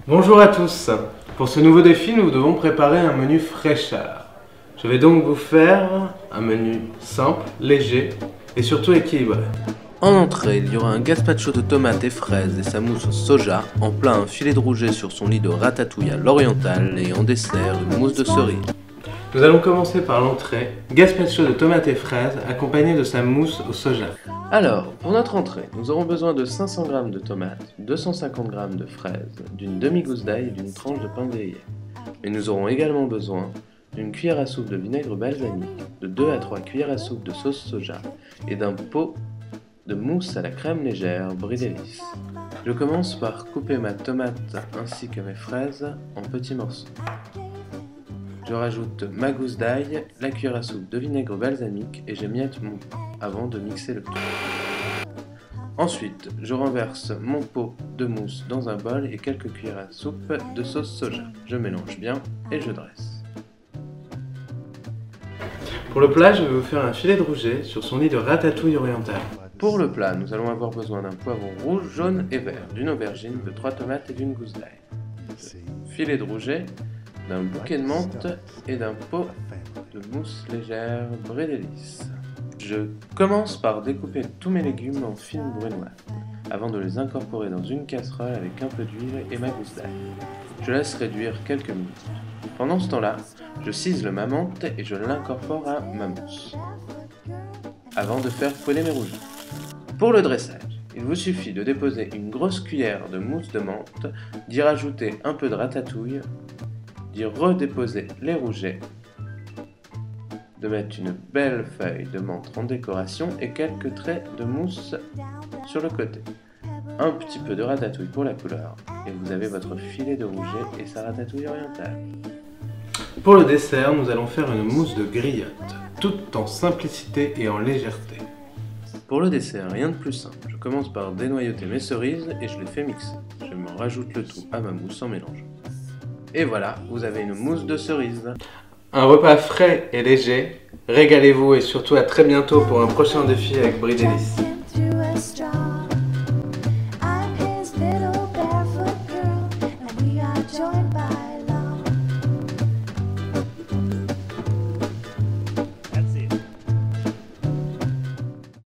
Bonjour à tous. Pour ce nouveau défi, nous devons préparer un menu fraîcheur. Je vais donc vous faire un menu simple, léger et surtout équilibré. En entrée, il y aura un gazpacho de tomates et fraises et sa mousse au soja. En plat, un filet de rouget sur son lit de ratatouille à l'oriental et en dessert, une mousse de cerise. Nous allons commencer par l'entrée, gazpacho de tomates et fraises accompagné de sa mousse au soja. Alors, pour notre entrée, nous aurons besoin de 500 g de tomates, 250 g de fraises, d'une demi-gousse d'ail et d'une tranche de pain grillé. Mais nous aurons également besoin d'une cuillère à soupe de vinaigre balsamique, de 2 à 3 cuillères à soupe de sauce soja et d'un pot de mousse à la crème légère Brie Délices. Je commence par couper ma tomate ainsi que mes fraises en petits morceaux. Je rajoute ma gousse d'ail, la cuillère à soupe de vinaigre balsamique et j'émiette mon pain avant de mixer le tout. Ensuite, je renverse mon pot de mousse dans un bol et quelques cuillères à soupe de sauce soja. Je mélange bien et je dresse. Pour le plat, je vais vous faire un filet de rouget sur son lit de ratatouille orientale. Pour le plat, nous allons avoir besoin d'un poivron rouge, jaune et vert, d'une aubergine, de 3 tomates et d'une gousse d'ail. Filet de rouget, d'un bouquet de menthe et d'un pot de mousse légère Brie Délices. Je commence par découper tous mes légumes en fines brunoises, avant de les incorporer dans une casserole avec un peu d'huile et ma gousse d'ail. Je laisse réduire quelques minutes. Pendant ce temps-là, je cisele ma menthe et je l'incorpore à ma mousse, avant de faire poêler mes rouges. Pour le dressage, il vous suffit de déposer une grosse cuillère de mousse de menthe, d'y rajouter un peu de ratatouille, d'y redéposer les rougets, de mettre une belle feuille de menthe en décoration et quelques traits de mousse sur le côté. Un petit peu de ratatouille pour la couleur et vous avez votre filet de rouget et sa ratatouille orientale. Pour le dessert, nous allons faire une mousse de griotte, toute en simplicité et en légèreté. Pour le dessert, rien de plus simple. Je commence par dénoyauter mes cerises et je les fais mixer. Je me rajoute le tout à ma mousse en mélangeant. Et voilà, vous avez une mousse de cerise. Un repas frais et léger. Régalez-vous et surtout à très bientôt pour un prochain défi avec Brie Délices.